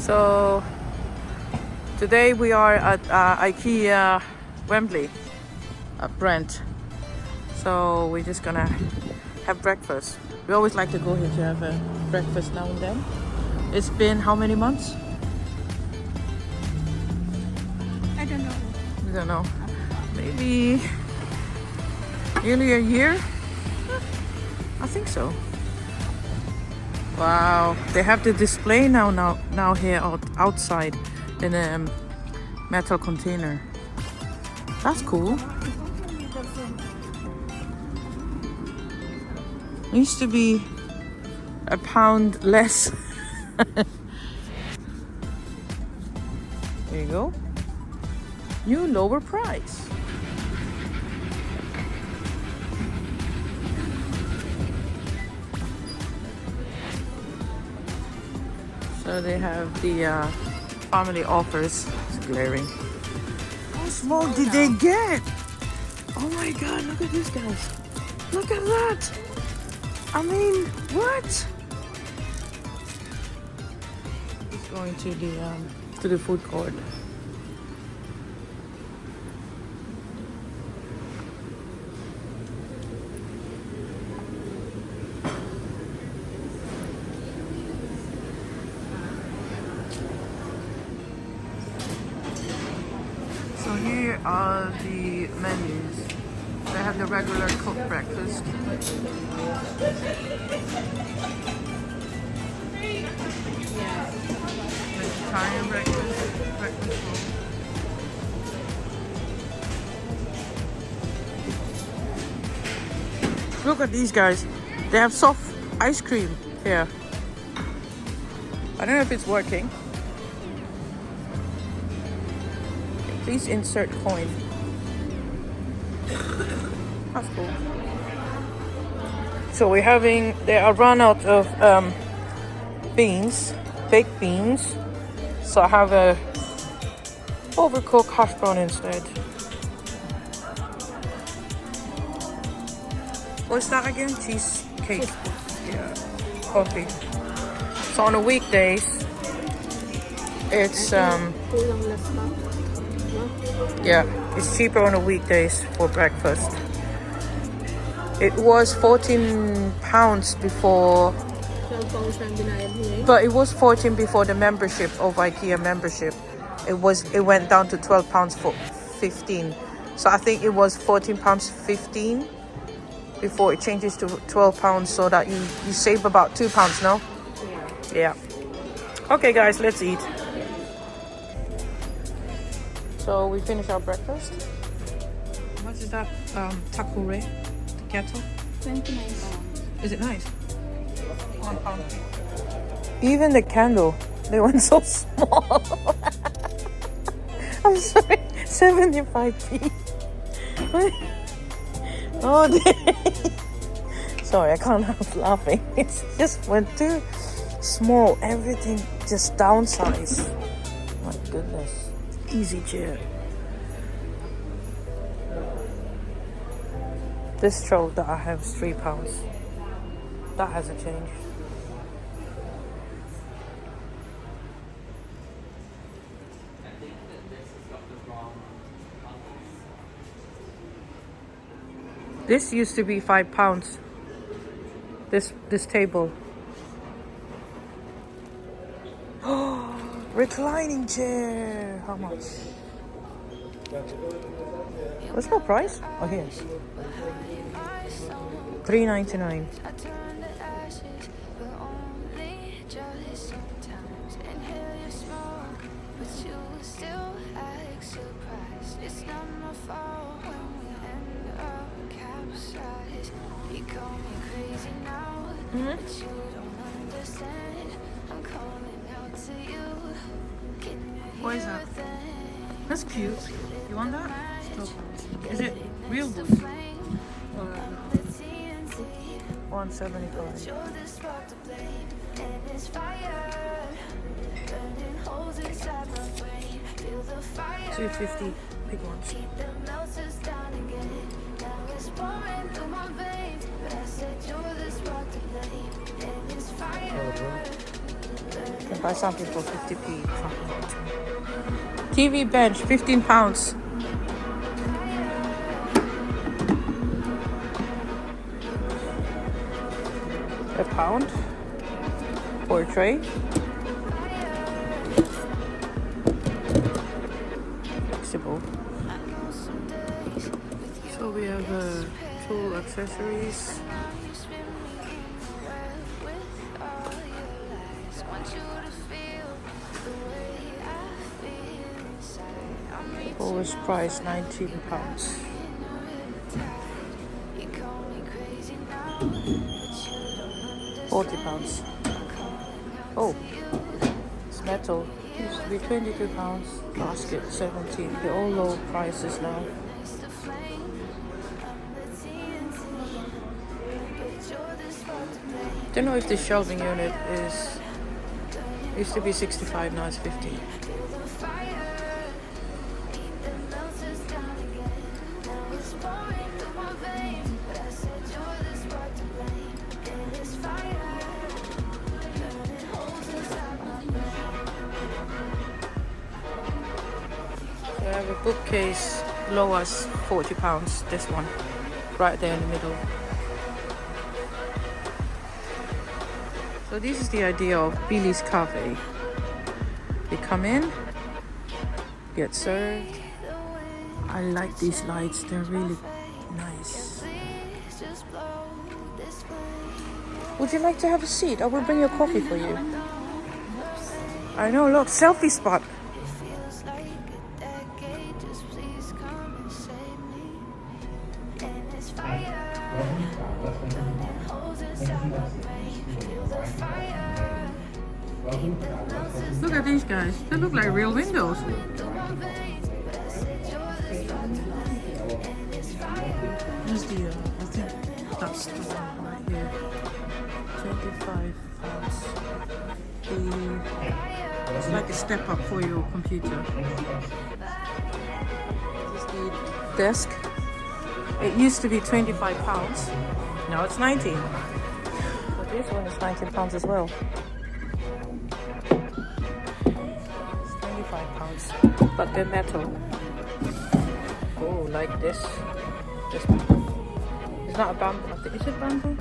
So today we are at Ikea Wembley at Brent. So we're just gonna have breakfast. We always like to go here to have a breakfast now and then. It's been how many months? I don't know. We don't know. Maybe nearly a year? I think so. Wow, they have the display now here outside in a metal container. That's cool. Used to be a pound less. There you go. New lower price. So they have the family offers. It's glaring. How small did they get? Oh my god, look at these guys. Look at that. I mean, what? Just going to the food court. So here are the menus. They have the regular cooked breakfast. Vegetarian breakfast roll. Look at these guys. They have soft ice cream here. I don't know if it's working. Please insert coin. That's cool. So they are run out of beans, baked beans. So I have a overcooked hash brown instead. What's that again? Cheesecake. Yeah. Coffee. So on the weekdays, it's yeah, it's cheaper on the weekdays for breakfast. It was £14 before, but it was 14 before the membership of IKEA membership. It went down to £12 for 15. So I think it was £14.15 before it changes to £12, so that you save about £2, no? Yeah. Okay, guys, let's eat. So we finished our breakfast. How much is that takure? The kettle? 29 pounds. Is it nice? £1. Even the candle, they went so small. I'm sorry, 75p. Oh, sorry, I can't help laughing. It just went too small. Everything just downsized. My goodness. Easy chair. This stove that I have is £3. That hasn't changed. This used to be £5. This table. Reclining chair. How much? What's the price? Oh, here. $3.99. What is that? That's cute. You want that? Is it real wood? $175. $250. Big ones. can buy something for 50p. TV bench, £15. £1 for a tray. Flexible. So we have tool accessories. Lowest price £19. £40. Oh, it's metal. Used to be £22. Basket 17. They're all low prices now. Don't know if this shelving unit is. Used to be 65, now it's 50. I have a bookcase, low as £40. This one, right there in the middle. So this is the idea of Billy's Cafe. You come in, get served. I like these lights, they're really nice. Would you like to have a seat? I will bring your coffee for you. I know, look, selfie spot. Look at these guys. They look like real windows. Here's the, I think that's the one right here. £25. It's like a step up for your computer. This is the desk. It used to be £25. Now it's 19. But this one is £19 as well. £25, but they're metal. Oh, like this. This one. It's not a bamboo. Is it bamboo?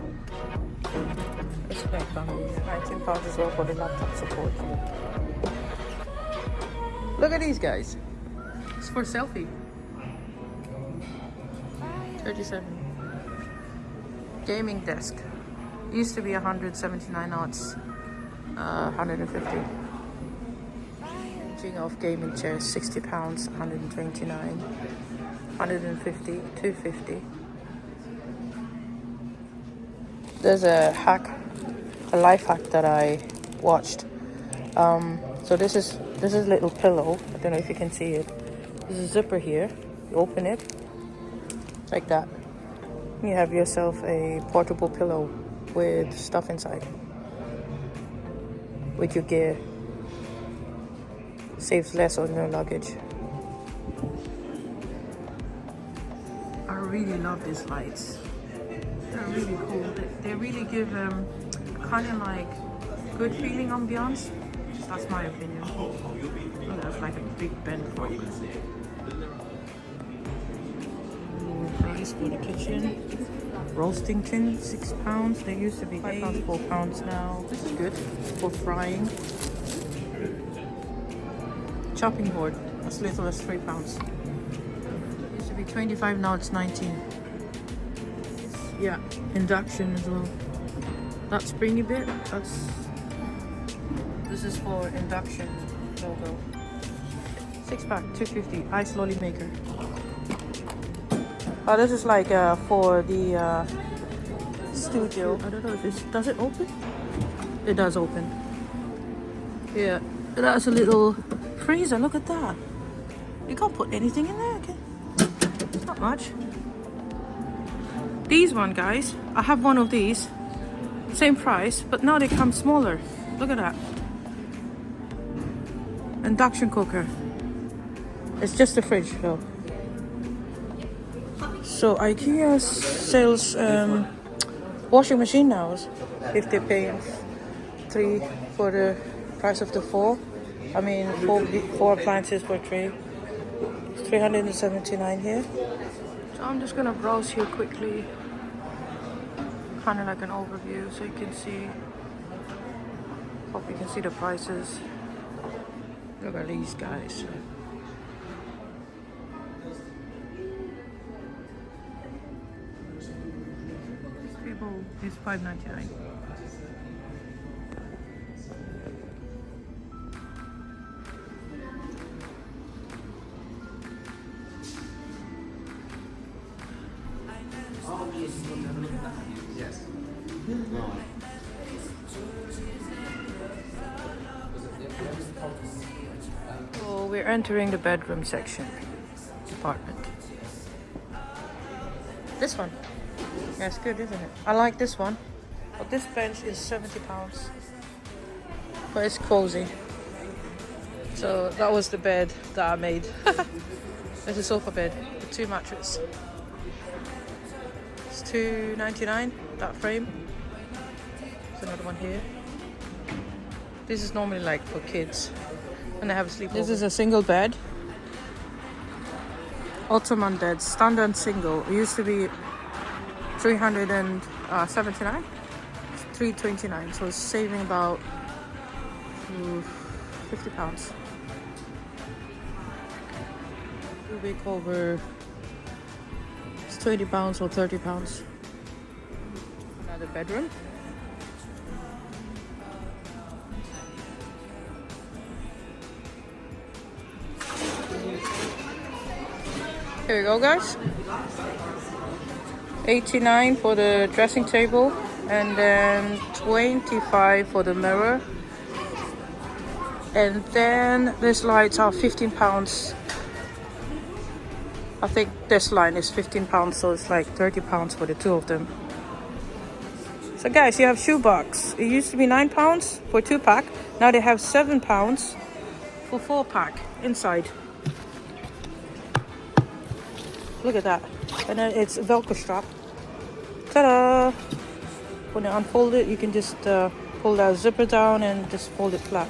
It's like bamboo. £19 as well for the laptop support. Look at these guys. It's for selfie. 37. Gaming desk. Used to be 179, now it's 150. Of gaming chairs, £60, 129, 150, 250. There's a life hack that I watched. So this is a little pillow. I don't know if you can see it. There's a zipper here. You open it like that. You have yourself a portable pillow with stuff inside, with your gear. Saves less on your luggage. I really love these lights. They're really cool. They really give kind of like good feeling ambiance. That's my opinion. Oh, that's like a big bend for you. Price for the kitchen. Roasting tin, £6. They used to be £8, £4 now. This is good for frying. Chopping board, as little as £3. Used to be 25, now it's 19. Yeah, induction as well. That springy bit, this is for induction logo. 6-pack, £2.50. Ice lolly maker. Oh, this is like for the studio. I don't know if does it open? It does open. Yeah, that's a little freezer. Look at that. You can't put anything in there, okay? It's not much. These one, guys, I have one of these, same price, but now they come smaller. Look at that. Induction cooker. It's just a fridge though. So Ikea sells washing machine now. If they're paying 3 for the price of the four. I mean, four appliances per tray. It's 379 here. So I'm just gonna browse here quickly, kind of like an overview, so you can see. Hope you can see the prices. Look at these guys. This table is $5.99. Yes. So we're entering the bedroom section department. This one. Yeah, it's good, isn't it? I like this one. But this bench is £70. But it's cozy. So that was the bed that I made. It's a sofa bed with 2 mattresses. It's $2.99, that frame. There's another one here. This is normally like for kids. And they have a sleepover. This is a single bed. Ottoman bed, standard single. It used to be $379. It's $329. So it's saving about £50. 2 week over. It's £20 or £30. Another bedroom. Here we go, guys. $89 for the dressing table, and then $25 for the mirror. And then these lights are £15. I think this line is £15, so it's like £30 for the 2 of them. So guys, you have shoebox. It used to be £9 for 2-pack. Now they have £7 for 4-pack inside. Look at that. And then it's a Velcro strap. Ta-da! When you unfold it, you can just pull that zipper down and just fold it flat.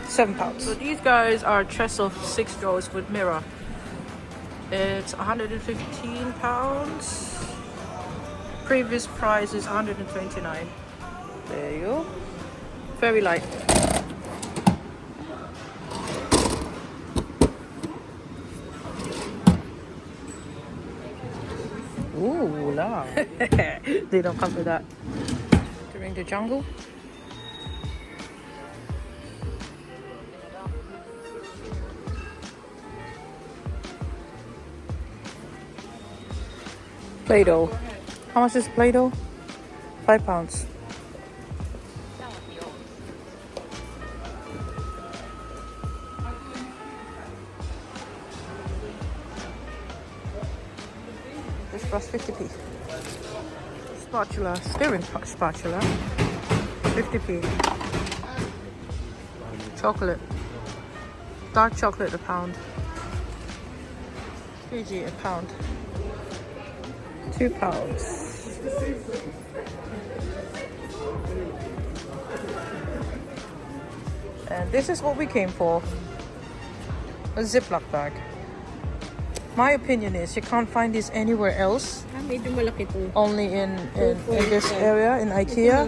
£7. So these guys are chests of 6 drawers with mirror. It's £115. Previous price is $129. There you go. Very light. Ooh la. They don't come with that. During the jungle. Play-Doh. How much is Play-Doh? £5. This brush 50p. Spatula, steering spatula, 50p. Chocolate. Dark chocolate, £1. Fiji, £1. £2. And this is what we came for. A Ziplock bag. My opinion is you can't find this anywhere else. Only in this area, in Ikea.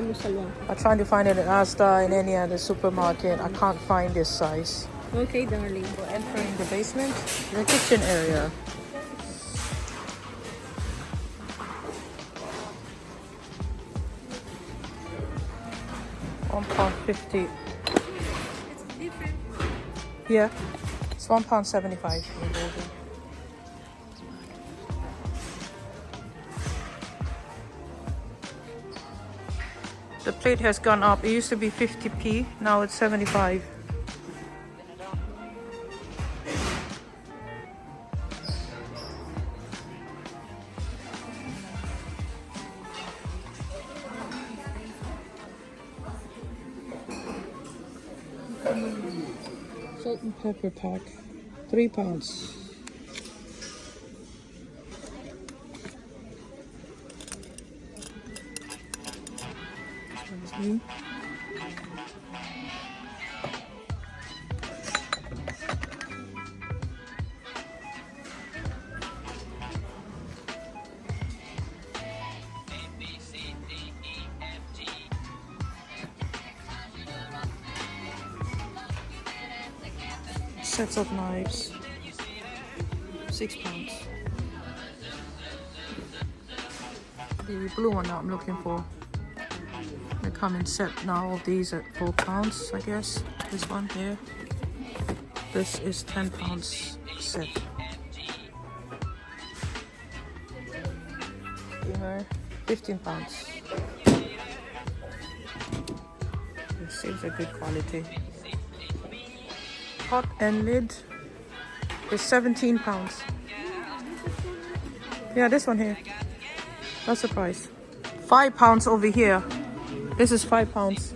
I'm trying to find it in Asda, in any other supermarket. I can't find this size. Okay, darling. We're entering the basement, the kitchen area. £1.50. It's different. Yeah, it's £1.75. The plate has gone up. It used to be 50p, now it's 75. Salt and pepper pack, £3. Sets of knives. £6. The blue one that I'm looking for. They come in set now of these at £4, I guess. This one here. This is £10 set. Steamer, £15. It seems a good quality. Pot and lid is £17. Yeah, this one here. That's the price. £5 over here. This is £5.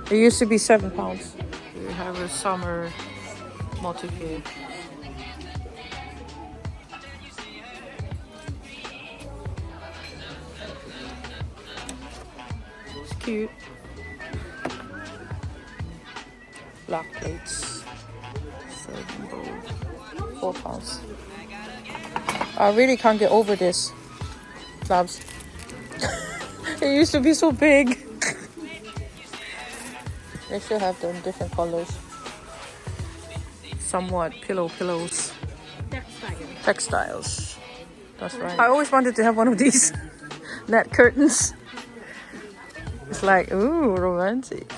It used to be £7. We have a summer motif here. It's cute. Black plates. Serving bowl. £4. I really can't get over this. Slabs. It used to be so big. They should have them different colors. Somewhat pillows. Textiles. That's right. I always wanted to have one of these net curtains. It's like, ooh, romantic.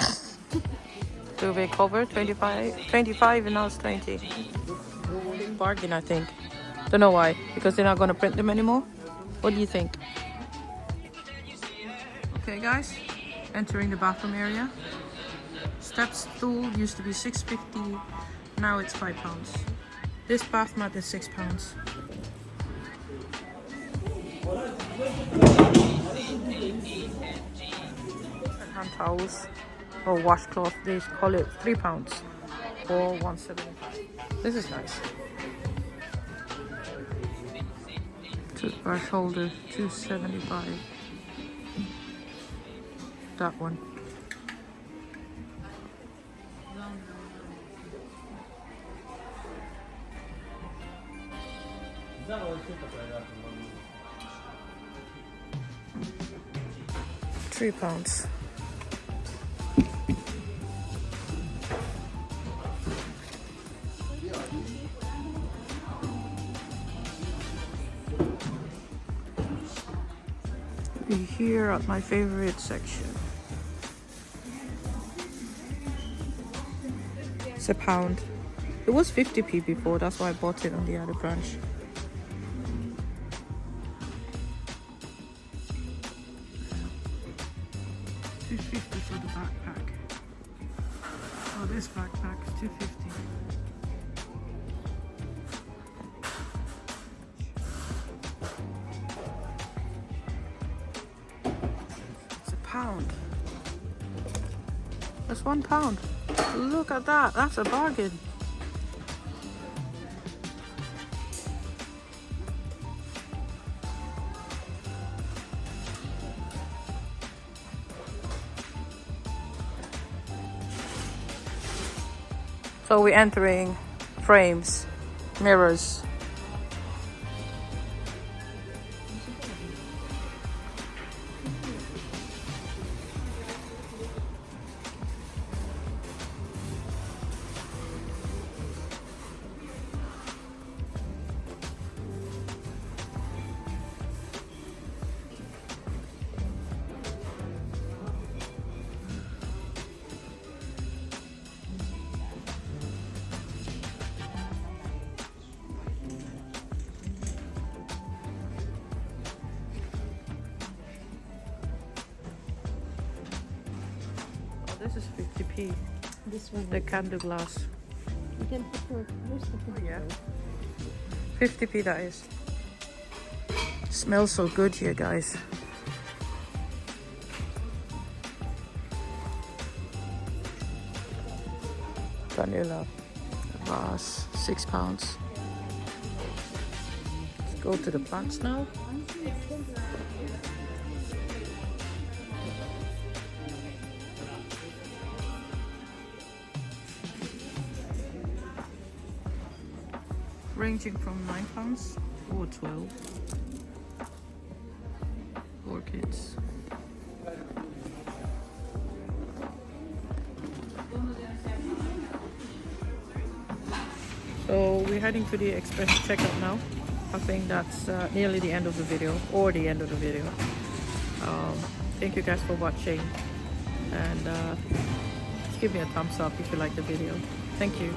Duvet cover, 25 and now it's 20. Bargain, I think. Don't know why, because they're not going to print them anymore. What do you think? Okay guys, entering the bathroom area. Step stool used to be $6.50, now it's £5. This bath mat is £6. Hand towels or washcloth, they call it £3 or $1.75. This is nice. Toothbrush holder, $2.75. That one. £3. We're here at my favorite section. It's £1. It was 50p before, that's why I bought it on the other branch. $2.50 for the backpack. Oh, this backpack is $2.50. It's £1. That's £1. Look at that, that's a bargain. So we're entering frames, mirrors. This is 50p. This one. The candle glass. You can put your most of it. Yeah. 50p that is. Smells so good here, guys. Vanilla vase, £6. Let's go to the plants now. Ranging from £9 or 12. Orchids. So we're heading to the express checkout now. I think that's nearly the end of the video, or the end of the video. Thank you guys for watching, and just give me a thumbs up if you like the video. Thank you.